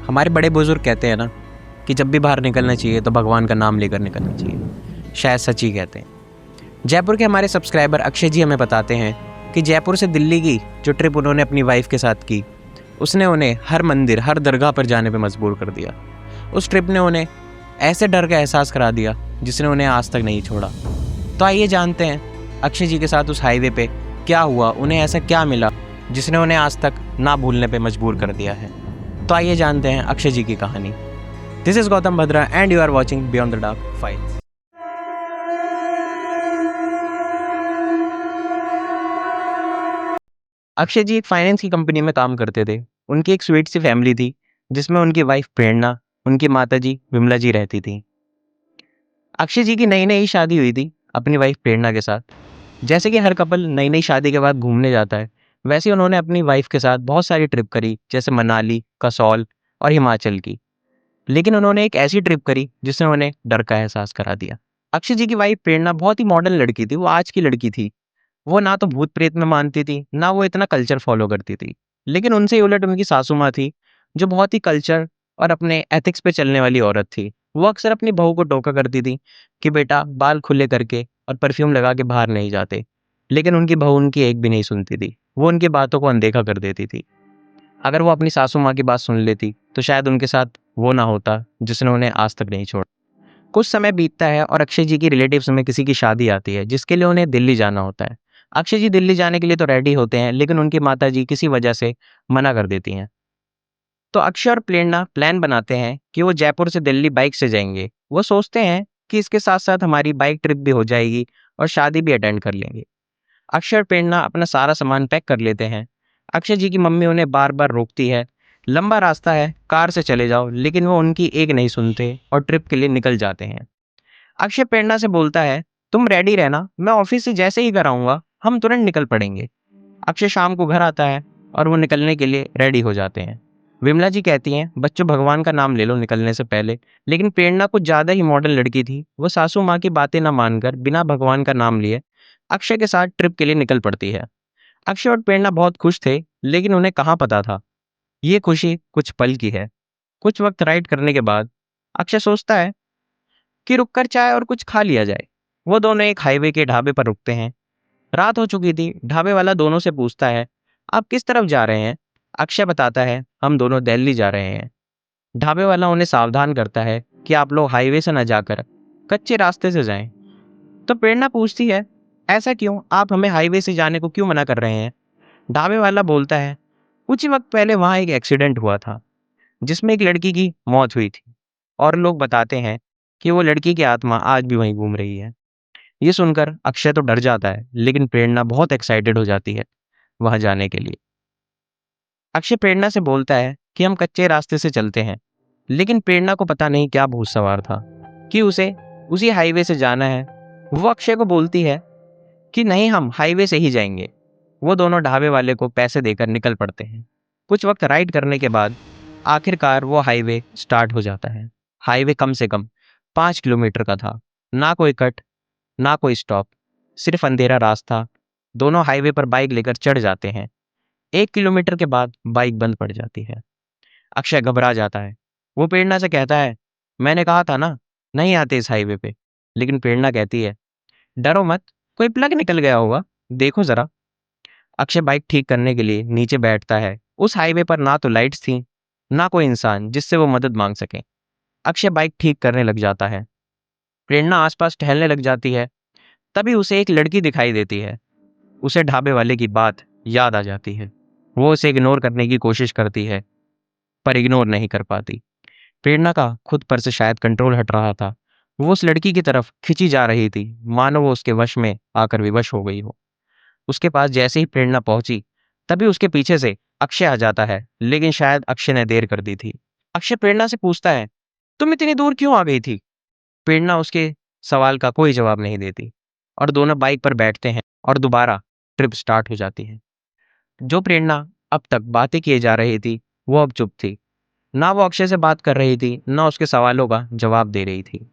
हमारे बड़े बुजुर्ग कहते हैं ना कि जब भी बाहर निकलना चाहिए तो भगवान का नाम लेकर निकलना चाहिए। शायद सच ही कहते हैं। जयपुर के हमारे सब्सक्राइबर अक्षय जी हमें बताते हैं कि जयपुर से दिल्ली की जो ट्रिप उन्होंने अपनी वाइफ के साथ की, उसने उन्हें हर मंदिर, हर दरगाह पर जाने पर मजबूर कर दिया। उस ट्रिप ने उन्हें ऐसे डर का एहसास करा दिया जिसने उन्हें आज तक नहीं छोड़ा। तो आइए जानते हैं अक्षय जी के साथ उस हाईवे पे क्या हुआ, उन्हें ऐसा क्या मिला जिसने उन्हें आज तक ना भूलने पे मजबूर कर दिया है। तो आइए जानते हैं अक्षय जी की कहानी। This is Gautam Bhadra and you are watching beyond the dark files. Akshay ji एक फाइनेंस की कंपनी में काम करते थे। उनकी एक स्वीट सी फैमिली थी जिसमें उनकी वाइफ प्रेरणा, उनकी माता जी विमला जी रहती थी। अक्षय जी की नई नई शादी हुई थी अपनी वाइफ प्रेरणा के साथ। जैसे कि हर कपल नई नई शादी के बाद घूमने जाता है, वैसे उन्होंने अपनी वाइफ के साथ बहुत सारी ट्रिप करी, जैसे मनाली, कसौल और हिमाचल की। लेकिन उन्होंने एक ऐसी ट्रिप करी जिसने उन्हें डर का एहसास करा दिया। अक्षय जी की वाइफ प्रेरणा बहुत ही मॉडर्न लड़की थी, वो आज की लड़की थी। वो ना तो भूत प्रेत में मानती थी, ना वो इतना कल्चर फॉलो करती थी। लेकिन उनसे उलट उनकी सासू माँ थी, जो बहुत ही कल्चर और अपने एथिक्स पे चलने वाली औरत थी। वो अक्सर अपनी बहू को टोका करती थी कि बेटा बाल खुले करके और परफ्यूम लगा के बाहर नहीं जाते। लेकिन उनकी बहू उनकी एक भी नहीं सुनती थी, वो उनकी बातों को अनदेखा कर देती थी। अगर वो अपनी सासू माँ की बात सुन लेती तो शायद उनके साथ वो ना होता जिसने उन्हें आज तक नहीं छोड़ा। कुछ समय बीतता है और अक्षय जी की रिलेटिव्स में किसी की शादी आती है जिसके लिए उन्हें दिल्ली जाना होता है। अक्षय जी दिल्ली जाने के लिए तो रेडी होते हैं, लेकिन उनकी माता जी किसी वजह से मना कर देती हैं। तो अक्षय और प्रेरणा प्लान बनाते हैं कि वो जयपुर से दिल्ली बाइक से जाएंगे। वो सोचते हैं कि इसके साथ साथ हमारी बाइक ट्रिप भी हो जाएगी और शादी भी अटेंड कर लेंगे। अक्षय और प्रेरणा अपना सारा सामान पैक कर लेते हैं। अक्षय जी की मम्मी उन्हें बार बार रोकती है, लंबा रास्ता है, कार से चले जाओ, लेकिन वो उनकी एक नहीं सुनते और ट्रिप के लिए निकल जाते हैं। अक्षय प्रेरणा से बोलता है, तुम रेडी रहना, मैं ऑफिस से जैसे ही घर आऊंगा हम तुरंत निकल पड़ेंगे। अक्षय शाम को घर आता है और वो निकलने के लिए रेडी हो जाते हैं। विमला जी कहती हैं, बच्चों भगवान का नाम ले लो निकलने से पहले। लेकिन प्रेरणा कुछ ज्यादा ही मॉडर्न लड़की थी, वो सासू माँ की बातें ना मानकर बिना भगवान का नाम लिए अक्षय के साथ ट्रिप के लिए निकल पड़ती है। अक्षय और प्रेरणा बहुत खुश थे, लेकिन उन्हें कहाँ पता था ये खुशी कुछ पल की है। कुछ वक्त राइड करने के बाद अक्षय सोचता है कि रुककर चाय और कुछ खा लिया जाए। वो दोनों एक हाईवे के ढाबे पर रुकते हैं। रात हो चुकी थी। ढाबे वाला दोनों से पूछता है, आप किस तरफ जा रहे हैं? अक्षय बताता है, हम दोनों दिल्ली जा रहे हैं। ढाबे वाला उन्हें सावधान करता है कि आप लोग हाईवे से न जाकर कच्चे रास्ते से जाएं। तो प्रेरणा पूछती है, ऐसा क्यों? आप हमें हाईवे से जाने को क्यों मना कर रहे हैं? ढाबे वाला बोलता है, कुछ ही वक्त पहले वहां एक एक्सीडेंट हुआ था जिसमें एक लड़की की मौत हुई थी, और लोग बताते हैं कि वो लड़की की आत्मा आज भी वहीं घूम रही है। ये सुनकर अक्षय तो डर जाता है, लेकिन प्रेरणा बहुत एक्साइटेड हो जाती है वहां जाने के लिए। अक्षय प्रेरणा से बोलता है कि हम कच्चे रास्ते से चलते हैं, लेकिन प्रेरणा को पता नहीं क्या भूत सवार था कि उसे उसी हाईवे से जाना है। वो अक्षय को बोलती है कि नहीं, हम हाईवे से ही जाएंगे। वो दोनों ढाबे वाले को पैसे देकर निकल पड़ते हैं। कुछ वक्त राइड करने के बाद आखिरकार वो हाईवे स्टार्ट हो जाता है। हाईवे कम से कम 5 किलोमीटर का था। ना कोई कट, ना कोई स्टॉप, सिर्फ अंधेरा रास्ता। दोनों हाईवे पर बाइक लेकर चढ़ जाते हैं। 1 किलोमीटर के बाद बाइक बंद पड़ जाती है। अक्षय घबरा जाता है। वो प्रेरणा से कहता है, मैंने कहा था ना, नहीं आते इस हाईवे पे। लेकिन प्रेरणा कहती है, डरो मत, कोई प्लग निकल गया होगा, देखो जरा। अक्षय बाइक ठीक करने के लिए नीचे बैठता है। उस हाईवे पर ना तो लाइट्स थी, ना कोई इंसान जिससे वो मदद मांग सके। अक्षय बाइक ठीक करने लग जाता है। प्रेरणा आसपास टहलने लग जाती है। तभी उसे एक लड़की दिखाई देती है। उसे ढाबे वाले की बात याद आ जाती है। वो उसे इग्नोर करने की कोशिश करती है, पर इग्नोर नहीं कर पाती। प्रेरणा का खुद पर से शायद कंट्रोल हट रहा था। वो उस लड़की की तरफ खिंची जा रही थी, मानो वो उसके वश में आकर विवश हो गई हो। उसके पास जैसे ही प्रेरणा पहुंची, तभी उसके पीछे से अक्षय आ जाता है, लेकिन शायद अक्षय ने देर कर दी थी। अक्षय प्रेरणा से पूछता है, तुम इतनी दूर क्यों आ गई थी? प्रेरणा उसके सवाल का कोई जवाब नहीं देती, और दोनों बाइक पर बैठते हैं और दोबारा ट्रिप स्टार्ट हो जाती है। जो प्रेरणा अब तक बातें किए जा रही थी, वो अब चुप थी। ना वो अक्षय से बात कर रही थी, ना उसके सवालों का जवाब दे रही थी।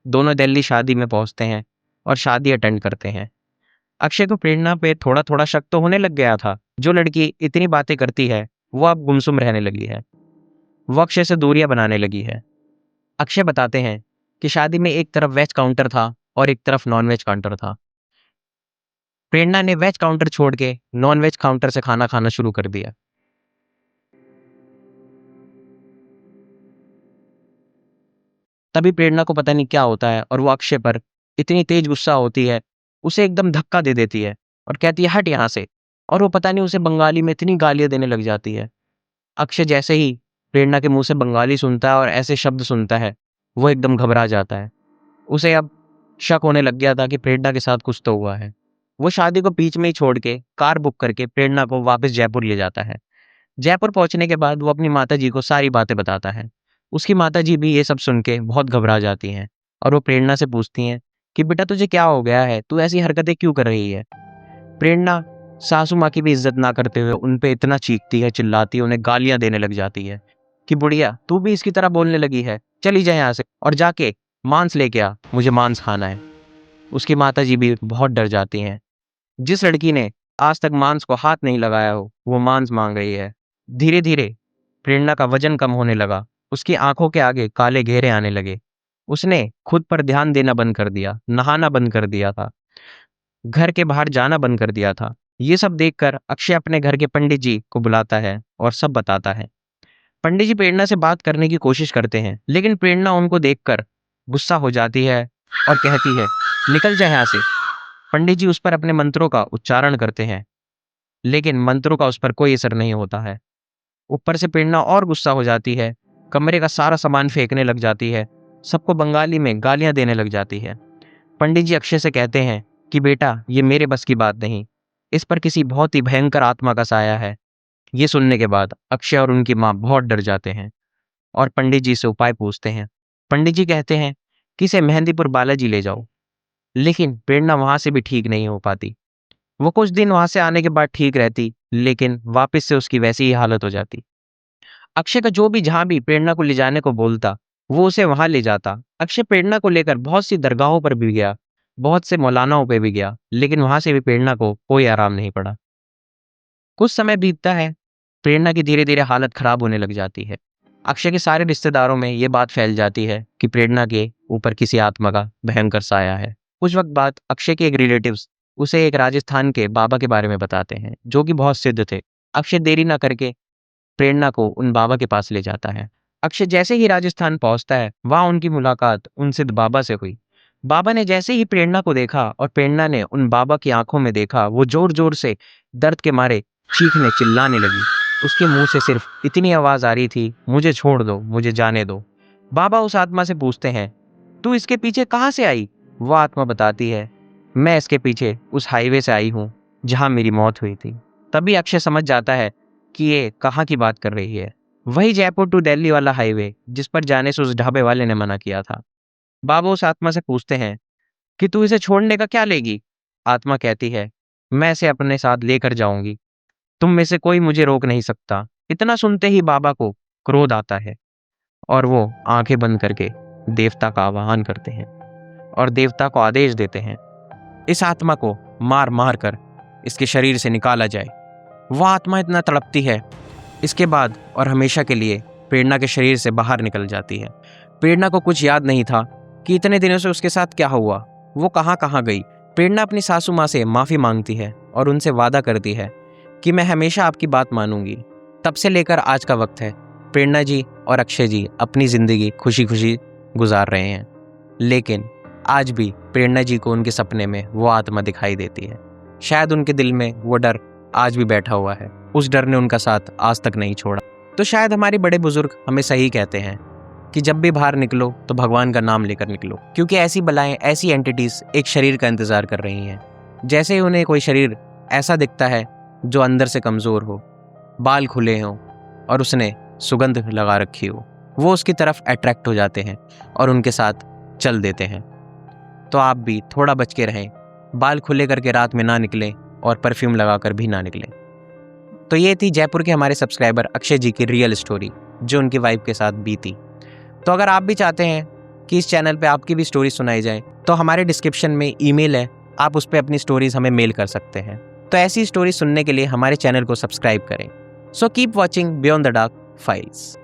दोनों दिल्ली शादी में पहुंचते हैं और शादी अटेंड करते हैं। अक्षय को प्रेरणा पे थोड़ा थोड़ा शक तो होने लग गया था। जो लड़की इतनी बातें करती है, वो अब गुमसुम रहने लगी है। वो अक्षय से दूरियां बनाने लगी है। अक्षय बताते हैं कि शादी में एक तरफ वेज काउंटर था और एक तरफ नॉन वेज काउंटर था। प्रेरणा ने वेज काउंटर छोड़ के नॉन वेज काउंटर से खाना खाना शुरू कर दिया। तभी प्रेरणा को पता नहीं क्या होता है और वो अक्षय पर इतनी तेज गुस्सा होती है, उसे एकदम धक्का दे देती है और कहती है हट यहाँ से। और वो पता नहीं उसे बंगाली में इतनी गालियां देने लग जाती है। अक्षय जैसे ही प्रेरणा के मुंह से बंगाली सुनता है और ऐसे शब्द सुनता है, वो एकदम घबरा जाता है। उसे अब शक होने लग गया था कि प्रेरणा के साथ कुछ तो हुआ है। वो शादी को बीच में ही छोड़ के कार बुक करके प्रेरणा को वापस जयपुर ले जाता है। जयपुर पहुंचने के बाद वो अपनी माताजी को सारी बातें बताता है। उसकी माताजी भी ये सब सुन के बहुत घबरा जाती हैं और वो प्रेरणा से पूछती हैं कि बेटा तुझे क्या हो गया है, तू ऐसी हरकतें क्यों कर रही है। प्रेरणा सासू माँ की भी इज्जत ना करते हुए उन पे इतना चीखती है, चिल्लाती है, उन्हें गालियां देने लग जाती है कि बुढ़िया तू भी इसकी तरह बोलने लगी है, चली जा यहाँ से और जाके मांस लेके आ, मुझे मांस खाना है। उसकी माताजी भी बहुत डर जाती हैं। जिस लड़की ने आज तक मांस को हाथ नहीं लगाया हो, वो मांस मांग रही है। धीरे धीरे प्रेरणा का वजन कम होने लगा, उसकी आंखों के आगे काले घेरे आने लगे। उसने खुद पर ध्यान देना बंद कर दिया, नहाना बंद कर दिया था, घर के बाहर जाना बंद कर दिया था। ये सब देखकर अक्षय अपने घर के पंडित जी को बुलाता है और सब बताता है। पंडित जी प्रेरणा से बात करने की कोशिश करते हैं, लेकिन प्रेरणा उनको देखकर गुस्सा हो जाती है और कहती है निकल जा यहाँ से। पंडित जी उस पर अपने मंत्रों का उच्चारण करते हैं, लेकिन मंत्रों का उस पर कोई असर नहीं होता है। ऊपर से प्रेरणा और गुस्सा हो जाती है, कमरे का सारा सामान फेंकने लग जाती है, सबको बंगाली में गालियां देने लग जाती है। पंडित जी अक्षय से कहते हैं कि बेटा ये मेरे बस की बात नहीं, इस पर किसी बहुत ही भयंकर आत्मा का साया है। ये सुनने के बाद अक्षय और उनकी माँ बहुत डर जाते हैं और पंडित जी से उपाय पूछते हैं। पंडित जी कहते हैं कि इसे मेहंदीपुर बालाजी ले जाओ, लेकिन प्रेरणा वहां से भी ठीक नहीं हो पाती। वो कुछ दिन वहां से आने के बाद ठीक रहती, लेकिन वापस से उसकी वैसी ही हालत हो जाती। अक्षय का जो भी जहां भी प्रेरणा को ले जाने को बोलता, वो उसे वहां ले जाता। अक्षय प्रेरणा को लेकर बहुत सी दरगाहों पर भी गया, बहुत से मौलानाओं पे भी गया, लेकिन वहां से भी प्रेरणा को कोई आराम नहीं पड़ा। कुछ समय बीतता है, प्रेरणा की धीरे धीरे हालत खराब होने लग जाती है। अक्षय के सारे रिश्तेदारों में ये बात फैल जाती है कि प्रेरणा के ऊपर किसी आत्मा का भयंकर साया है। कुछ वक्त बाद अक्षय के एक रिलेटिव्स उसे एक राजस्थान के बाबा के बारे में बताते हैं, जो कि बहुत सिद्ध थे। अक्षय देरी न करके प्रेरणा को उन बाबा के पास ले जाता है। अक्षय जैसे ही राजस्थान पहुंचता है, वहां उनकी मुलाकात उन सिद्ध बाबा से हुई। बाबा ने जैसे ही प्रेरणा को देखा और प्रेरणा ने उन बाबा की आंखों में देखा, वो जोर जोर से दर्द के मारे चीखने चिल्लाने लगी। उसके मुंह से सिर्फ इतनी आवाज आ रही थी, मुझे छोड़ दो, मुझे जाने दो। बाबा उस आत्मा से पूछते हैं तू इसके पीछे कहाँ से आई। वो आत्मा बताती है मैं इसके पीछे उस हाईवे से आई हूँ जहां मेरी मौत हुई थी। तभी अक्षय समझ जाता है कि ये कहाँ की बात कर रही है। वही जयपुर टू दिल्ली वाला हाईवे जिस पर जाने से उस ढाबे वाले ने मना किया था। बाबा उस आत्मा से पूछते हैं कि तू इसे छोड़ने का क्या लेगी। आत्मा कहती है मैं इसे अपने साथ लेकर जाऊंगी, तुम में से कोई मुझे रोक नहीं सकता। इतना सुनते ही बाबा को क्रोध आता है और वो आंखें बंद करके देवता का आवाहन करते हैं और देवता को आदेश देते हैं इस आत्मा को मार मार कर इसके शरीर से निकाला जाए। वह आत्मा इतना तड़पती है, इसके बाद और हमेशा के लिए प्रेरणा के शरीर से बाहर निकल जाती है। प्रेरणा को कुछ याद नहीं था कि इतने दिनों से उसके साथ क्या हुआ, वो कहाँ कहाँ गई। प्रेरणा अपनी सासू माँ से माफ़ी मांगती है और उनसे वादा करती है कि मैं हमेशा आपकी बात मानूंगी। तब से लेकर आज का वक्त है, प्रेरणा जी और अक्षय जी अपनी ज़िंदगी खुशी खुशी गुजार रहे हैं, लेकिन आज भी प्रेरणा जी को उनके सपने में वो आत्मा दिखाई देती है। शायद उनके दिल में वो डर आज भी बैठा हुआ है, उस डर ने उनका साथ आज तक नहीं छोड़ा। तो शायद हमारे बड़े बुजुर्ग हमें सही कहते हैं कि जब भी बाहर निकलो तो भगवान का नाम लेकर निकलो, क्योंकि ऐसी बलाएं, ऐसी एंटिटीज एक शरीर का इंतजार कर रही हैं। जैसे ही उन्हें कोई शरीर ऐसा दिखता है जो अंदर से कमजोर हो, बाल खुले हों और उसने सुगंध लगा रखी हो, वो उसकी तरफ अट्रैक्ट हो जाते हैं और उनके साथ चल देते हैं। तो आप भी थोड़ा बच के रहें, बाल खुले करके रात में ना निकलें और परफ्यूम लगाकर भी ना निकलें। तो ये थी जयपुर के हमारे सब्सक्राइबर अक्षय जी की रियल स्टोरी जो उनकी वाइफ के साथ बीती। तो अगर आप भी चाहते हैं कि इस चैनल पे आपकी भी स्टोरी सुनाई जाए तो हमारे डिस्क्रिप्शन में ईमेल है, आप उस पर अपनी स्टोरीज हमें मेल कर सकते हैं। तो ऐसी स्टोरी सुनने के लिए हमारे चैनल को सब्सक्राइब करें। So keep watching beyond the dark files.